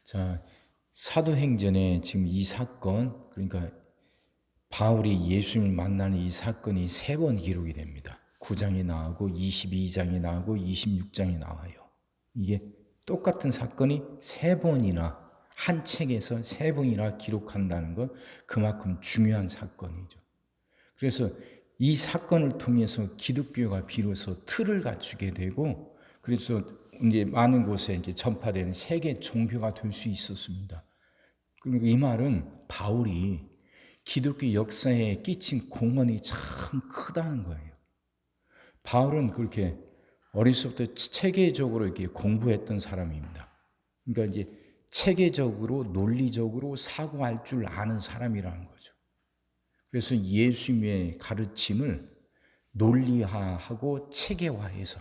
자, 사도행전에 지금 이 사건, 그러니까 바울이 예수님을 만나는 이 사건이 3번 기록이 됩니다. 9장이 나오고 22장이 나오고 26장이 나와요. 이게 똑같은 사건이 3번이나 한 책에서 3번이나 기록한다는 건 그만큼 중요한 사건이죠. 그래서 이 사건을 통해서 기독교가 비로소 틀을 갖추게 되고, 그래서 이제 많은 곳에 이제 전파되는 세계 종교가 될 수 있었습니다. 그러니까 이 말은 바울이 기독교 역사에 끼친 공헌이 참 크다는 거예요. 바울은 그렇게 어렸을 때부터 체계적으로 이렇게 공부했던 사람입니다. 그러니까 이제 체계적으로 논리적으로 사고할 줄 아는 사람이라는 거죠. 그래서 예수님의 가르침을 논리화하고 체계화해서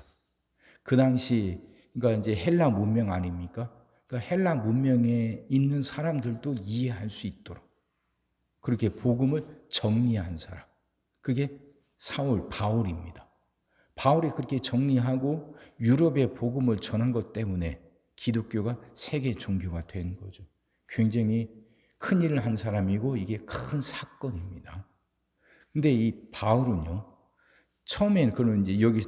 그 당시 그러니까 이제 헬라 문명 아닙니까? 그러니까 헬라 문명에 있는 사람들도 이해할 수 있도록 그렇게 복음을 정리한 사람. 그게 바울입니다. 바울이 그렇게 정리하고 유럽의 복음을 전한 것 때문에 기독교가 세계 종교가 된 거죠. 굉장히 큰 일을 한 사람이고 이게 큰 사건입니다. 근데 이 바울은요, 처음에는 그는 이제 여기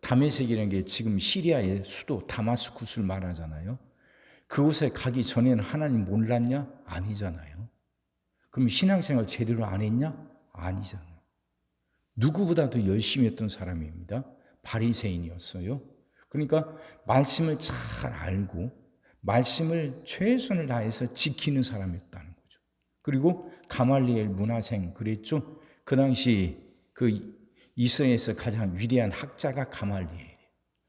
다메섹이라는 게 지금 시리아의 수도 다마스쿠스를 말하잖아요. 그곳에 가기 전에는 하나님 몰랐냐? 아니잖아요. 그럼 신앙생활 제대로 안 했냐? 아니잖아요. 누구보다도 열심히 했던 사람입니다. 바리새인이었어요. 그러니까 말씀을 잘 알고 말씀을 최선을 다해서 지키는 사람이었다는 거죠. 그리고 가말리엘 문화생 그랬죠. 그 당시 그 이스라엘에서 가장 위대한 학자가 가말리엘이에요.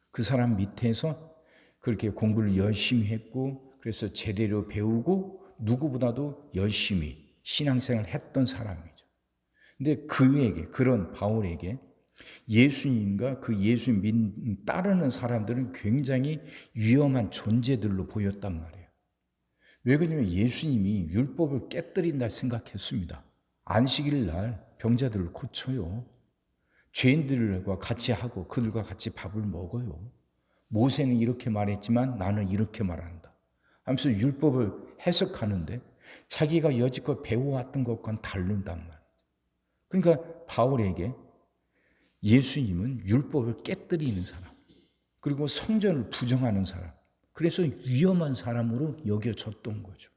그 사람 밑에서 그렇게 공부를 열심히 했고 그래서 제대로 배우고 누구보다도 열심히 신앙생활을 했던 사람이죠. 근데 그런 바울에게 예수님과 그 예수님 따르는 사람들은 굉장히 위험한 존재들로 보였단 말이에요. 왜 그러냐면 예수님이 율법을 깨뜨린다 생각했습니다. 안식일 날 병자들을 고쳐요. 죄인들과 같이 하고 그들과 같이 밥을 먹어요. 모세는 이렇게 말했지만 나는 이렇게 말한다 하면서 율법을 해석하는데 자기가 여지껏 배워왔던 것과는 다른단 말이에요. 그러니까 바울에게 예수님은 율법을 깨뜨리는 사람, 그리고 성전을 부정하는 사람, 그래서 위험한 사람으로 여겨졌던 거죠.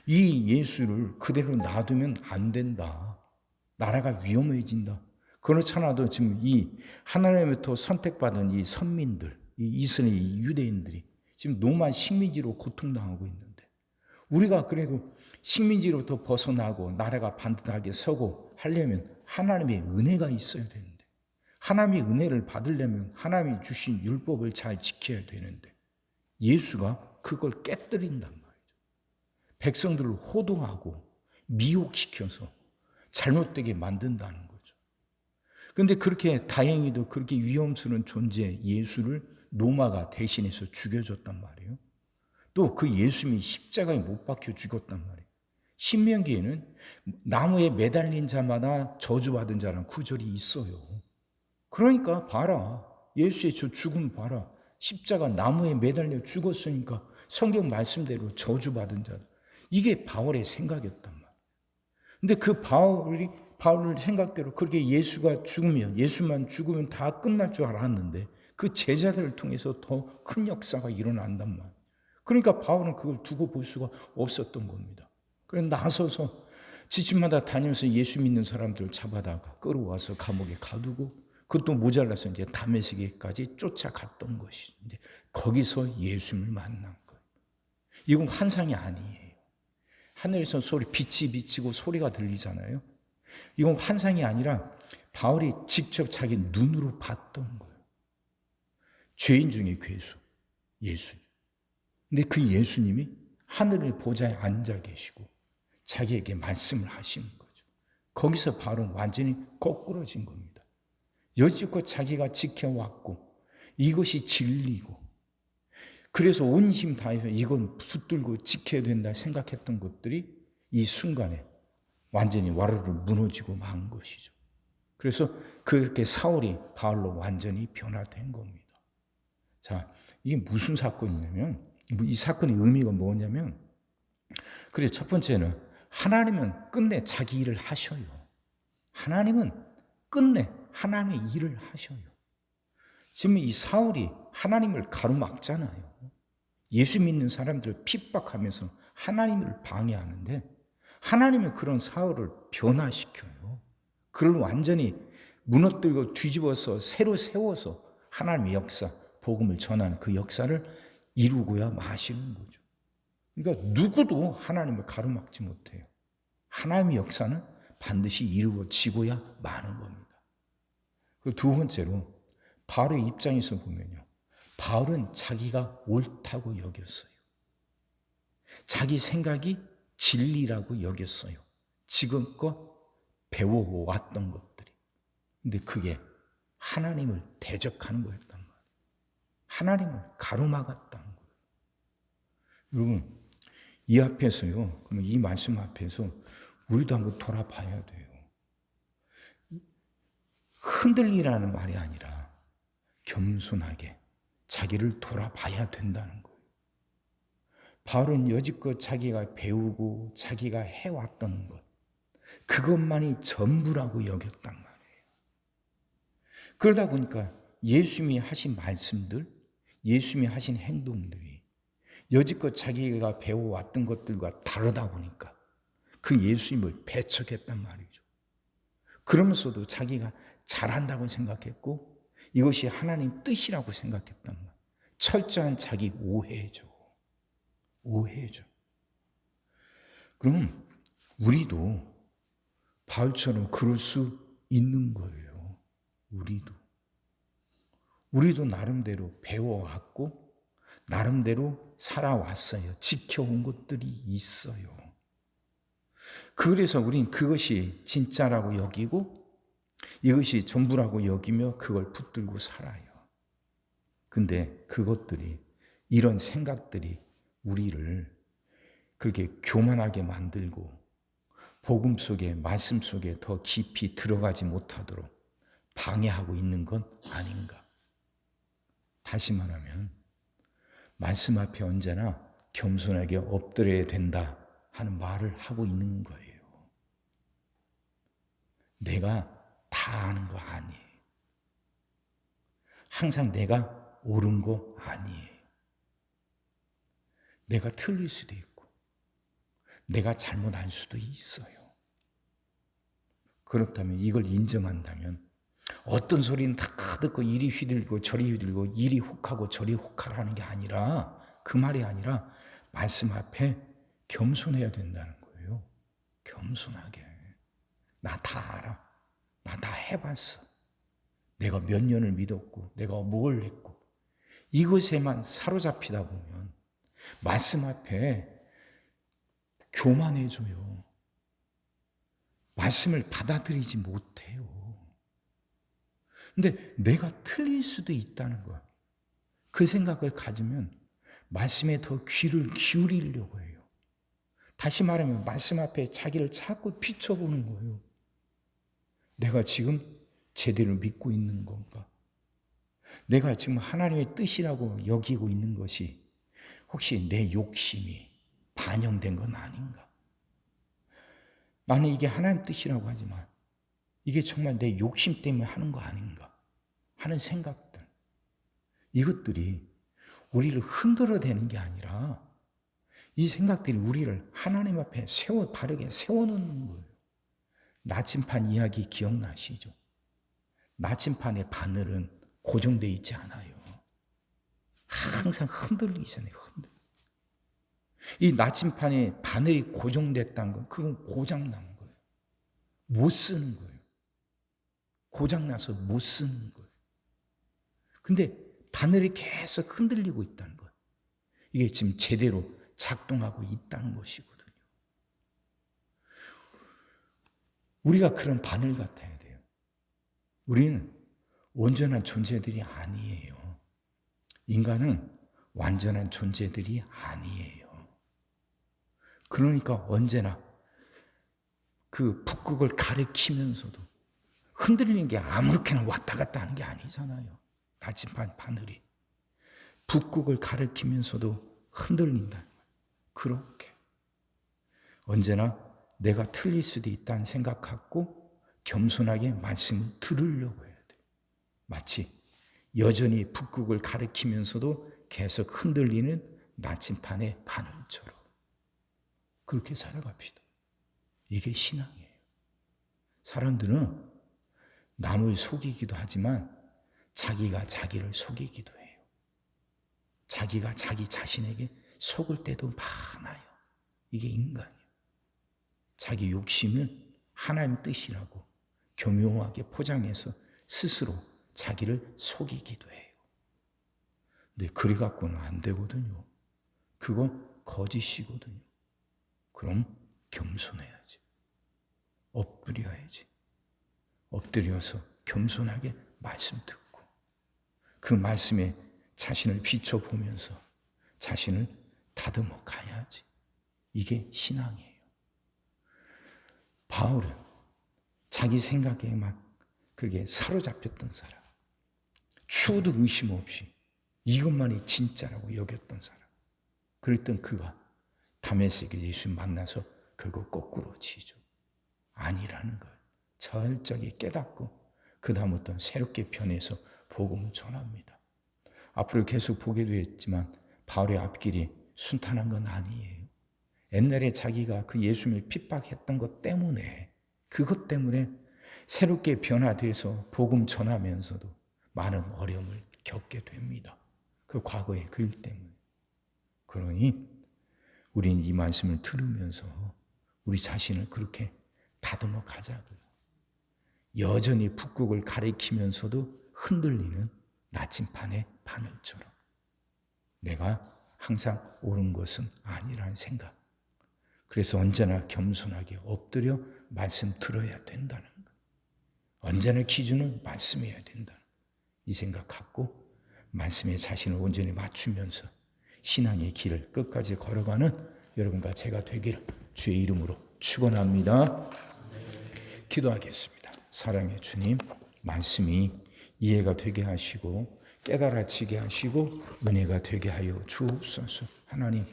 이 예수를 그대로 놔두면 안 된다. 나라가 위험해진다. 그렇잖아도 지금 이 하나님으로부터 선택받은 이 선민들, 이 이스라엘 유대인들이 지금 노만 식민지로 고통당하고 있는데 우리가 그래도 식민지로부터 벗어나고 나라가 반듯하게 서고 하려면 하나님의 은혜가 있어야 되는데 하나님의 은혜를 받으려면 하나님이 주신 율법을 잘 지켜야 되는데 예수가 그걸 깨뜨린단 말이죠. 백성들을 호도하고 미혹시켜서 잘못되게 만든다는 거죠. 그런데 그렇게 다행히도 그렇게 위험스러운 존재 예수를 로마가 대신해서 죽여줬단 말이에요. 또 그 예수님이 십자가에 못 박혀 죽었단 말이에요. 신명기에는 나무에 매달린 자마다 저주받은 자라는 구절이 있어요. 그러니까 봐라. 예수의 저 죽음 봐라. 십자가 나무에 매달려 죽었으니까 성경 말씀대로 저주받은 자다. 이게 바울의 생각이었단 말이에요. 근데 그 바울 생각대로 그렇게 예수만 죽으면 다 끝날 줄 알았는데 그 제자들을 통해서 더 큰 역사가 일어난단 말이에요. 그러니까 바울은 그걸 두고 볼 수가 없었던 겁니다. 그래서 나서서 지침마다 다니면서 예수 믿는 사람들을 잡아다가 끌어와서 감옥에 가두고 그것도 모자라서 이제 다메섹까지 쫓아갔던 것이 이제 거기서 예수님을 만난 거예요. 이건 환상이 아니에요. 하늘에서 빛이 비치고 소리가 들리잖아요. 이건 환상이 아니라 바울이 직접 자기 눈으로 봤던 거예요. 죄인 중에 괴수, 예수님. 근데 그 예수님이 하늘의 보좌에 앉아 계시고 자기에게 말씀을 하시는 거죠. 거기서 바로 완전히 거꾸러진 겁니다. 여지껏 자기가 지켜왔고 이것이 진리고 그래서 온 힘 다해서 이건 붙들고 지켜야 된다 생각했던 것들이 이 순간에 완전히 와르르 무너지고 만 것이죠. 그래서 그렇게 사울이 바울로 완전히 변화된 겁니다. 자, 이게 무슨 사건이냐면 이 사건의 의미가 뭐냐면, 그래, 첫 번째는 하나님은 끝내 자기 일을 하셔요. 하나님은 끝내 하나님의 일을 하셔요. 지금 이 사울이 하나님을 가로막잖아요. 예수 믿는 사람들을 핍박하면서 하나님을 방해하는데, 하나님은 그런 사울을 변화시켜요. 그를 완전히 무너뜨리고 뒤집어서 새로 세워서 하나님의 역사, 복음을 전하는 그 역사를 이루고야 마시는 거죠. 그러니까 누구도 하나님을 가로막지 못해요. 하나님의 역사는 반드시 이루어지고야 마는 겁니다. 그리고 두 번째로 바울의 입장에서 보면요, 바울은 자기가 옳다고 여겼어요. 자기 생각이 진리라고 여겼어요. 지금껏 배워왔던 것들이. 근데 그게 하나님을 대적하는 거였단 말이에요. 하나님을 가로막았다는 거예요. 여러분, 이 앞에서요, 그러면 이 말씀 앞에서 우리도 한번 돌아봐야 돼요. 흔들리라는 말이 아니라 겸손하게 자기를 돌아봐야 된다는 거예요. 바울은 여지껏 자기가 배우고 자기가 해왔던 것, 그것만이 전부라고 여겼단 말이에요. 그러다 보니까 예수님이 하신 말씀들, 예수님이 하신 행동들이 여지껏 자기가 배워왔던 것들과 다르다 보니까 그 예수님을 배척했단 말이죠. 그러면서도 자기가 잘한다고 생각했고 이것이 하나님 뜻이라고 생각했단 말이에요. 철저한 자기 오해죠. 오해죠. 그럼 우리도 바울처럼 그럴 수 있는 거예요. 우리도 나름대로 배워왔고 나름대로 살아왔어요. 지켜온 것들이 있어요. 그래서 우린 그것이 진짜라고 여기고 이것이 전부라고 여기며 그걸 붙들고 살아요. 근데 그것들이, 이런 생각들이 우리를 그렇게 교만하게 만들고 복음 속에, 말씀 속에 더 깊이 들어가지 못하도록 방해하고 있는 건 아닌가. 다시 말하면 말씀 앞에 언제나 겸손하게 엎드려야 된다 하는 말을 하고 있는 거예요. 내가 다 아는 거 아니에요. 항상 내가 옳은 거 아니에요. 내가 틀릴 수도 있고 내가 잘못 알 수도 있어요. 그렇다면 이걸 인정한다면 어떤 소리는 다 듣고 이리 휘둘리고 저리 휘둘리고 이리 혹하고 저리 혹하라는 게 아니라, 그 말이 아니라 말씀 앞에 겸손해야 된다는 거예요. 겸손하게. 나 다 알아. 나 다 해봤어. 내가 몇 년을 믿었고 내가 뭘 했고 이것에만 사로잡히다 보면 말씀 앞에 교만해져요. 말씀을 받아들이지 못해요. 근데 내가 틀릴 수도 있다는 것, 그 생각을 가지면 말씀에 더 귀를 기울이려고 해요. 다시 말하면 말씀 앞에 자기를 자꾸 비춰보는 거예요. 내가 지금 제대로 믿고 있는 건가? 내가 지금 하나님의 뜻이라고 여기고 있는 것이 혹시 내 욕심이 반영된 건 아닌가? 나는 이게 하나님 뜻이라고 하지만 이게 정말 내 욕심 때문에 하는 거 아닌가 하는 생각들, 이것들이 우리를 흔들어대는 게 아니라 이 생각들이 우리를 하나님 앞에 바르게 세워놓는 거예요. 나침반 이야기 기억나시죠? 나침반의 바늘은 고정되어 있지 않아요. 항상 흔들리잖아요. 이 나침반에 바늘이 고정됐다는 건 그건 고장난 거예요. 못 쓰는 거예요. 고장나서 못 쓰는 거예요. 근데 바늘이 계속 흔들리고 있다는 거예요. 이게 지금 제대로 작동하고 있다는 것이거든요. 우리가 그런 바늘 같아야 돼요. 우리는 온전한 존재들이 아니에요. 인간은 완전한 존재들이 아니에요. 그러니까 언제나 그 북극을 가리키면서도 흔들리는 게 아무렇게나 왔다 갔다 하는 게 아니잖아요. 나침반 바늘이 북극을 가리키면서도 흔들린다. 그렇게 언제나 내가 틀릴 수도 있다는 생각 갖고 겸손하게 말씀을 들으려고 해야 돼. 마치 여전히 북극을 가리키면서도 계속 흔들리는 나침판의 바늘처럼 그렇게 살아갑시다. 이게 신앙이에요. 사람들은 남을 속이기도 하지만 자기가 자기를 속이기도 해요. 자기가 자기 자신에게 속을 때도 많아요. 이게 인간이에요. 자기 욕심을 하나님 뜻이라고 교묘하게 포장해서 스스로 자기를 속이기도 해요. 근데 그래 갖고는 안 되거든요. 그건 거짓이거든요. 그럼 겸손해야지. 엎드려야지. 엎드려서 겸손하게 말씀 듣고 그 말씀에 자신을 비춰보면서 자신을 다듬어 가야지. 이게 신앙이에요. 바울은 자기 생각에 막 그렇게 사로잡혔던 사람, 추호도 의심 없이 이것만이 진짜라고 여겼던 사람. 그랬던 그가 다메섹에 예수 만나서 결국 거꾸로 치죠. 아니라는 걸 철저히 깨닫고 그 다음부터 새롭게 변해서 복음을 전합니다. 앞으로 계속 보게 되었지만 바울의 앞길이 순탄한 건 아니에요. 옛날에 자기가 그 예수님을 핍박했던 것 때문에 그것 때문에 새롭게 변화돼서 복음 전하면서도 많은 어려움을 겪게 됩니다. 그 과거의 그 일 때문에. 그러니 우리는 이 말씀을 들으면서 우리 자신을 그렇게 다듬어 가자고요. 여전히 북극을 가리키면서도 흔들리는 나침판의 바늘처럼 내가 항상 옳은 것은 아니라는 생각. 그래서 언제나 겸손하게 엎드려 말씀 들어야 된다는 것. 언제나 기준은 말씀해야 된다는 것. 이 생각 갖고 말씀에 자신을 온전히 맞추면서 신앙의 길을 끝까지 걸어가는 여러분과 제가 되기를 주의 이름으로 축원합니다. 기도하겠습니다. 사랑의 주님, 말씀이 이해가 되게 하시고 깨달아지게 하시고 은혜가 되게 하여 주옵소서. 하나님,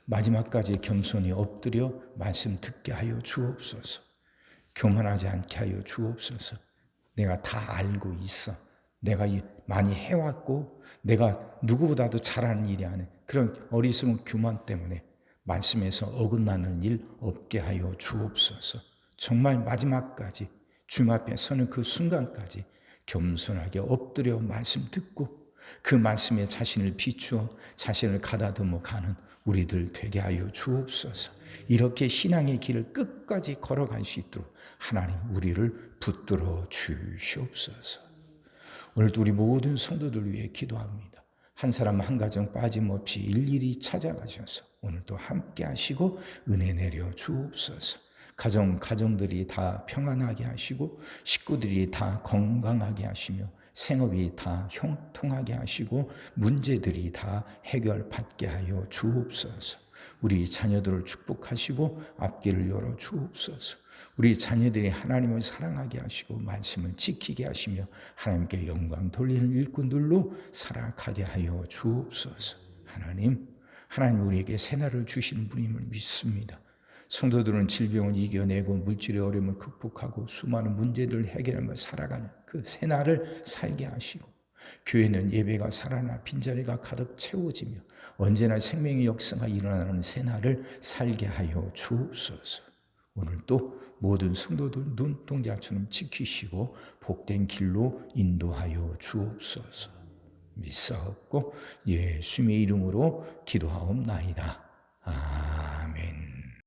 마지막까지 겸손히 엎드려 말씀 듣게 하여 주옵소서. 교만하지 않게 하여 주옵소서. 내가 다 알고 있어. 내가 많이 해왔고 내가 누구보다도 잘하는 일이 아닌 그런 어리석은 교만 때문에 말씀에서 어긋나는 일 없게 하여 주옵소서. 정말 마지막까지 주님 앞에 서는 그 순간까지 겸손하게 엎드려 말씀 듣고 그 말씀에 자신을 비추어 자신을 가다듬어 가는 우리들 되게 하여 주옵소서. 이렇게 신앙의 길을 끝까지 걸어갈 수 있도록 하나님 우리를 붙들어 주시옵소서. 오늘도 우리 모든 성도들 위해 기도합니다. 한 사람 한 가정 빠짐없이 일일이 찾아가셔서 오늘도 함께 하시고 은혜 내려 주옵소서. 가정들이 다 평안하게 하시고 식구들이 다 건강하게 하시며 생업이 다 형통하게 하시고 문제들이 다 해결받게 하여 주옵소서. 우리 자녀들을 축복하시고 앞길을 열어 주옵소서. 우리 자녀들이 하나님을 사랑하게 하시고 말씀을 지키게 하시며 하나님께 영광 돌리는 일꾼들로 살아가게 하여 주옵소서. 하나님 우리에게 새날을 주시는 분임을 믿습니다. 성도들은 질병을 이겨내고 물질의 어려움을 극복하고 수많은 문제들을 해결하며 살아가는 그 새날을 살게 하시고 교회는 예배가 살아나 빈자리가 가득 채워지며 언제나 생명의 역사가 일어나는 새날을 살게 하여 주옵소서. 오늘도 모든 성도들 눈동자처럼 지키시고 복된 길로 인도하여 주옵소서. 믿사옵고 예수님의 이름으로 기도하옵나이다. 아멘.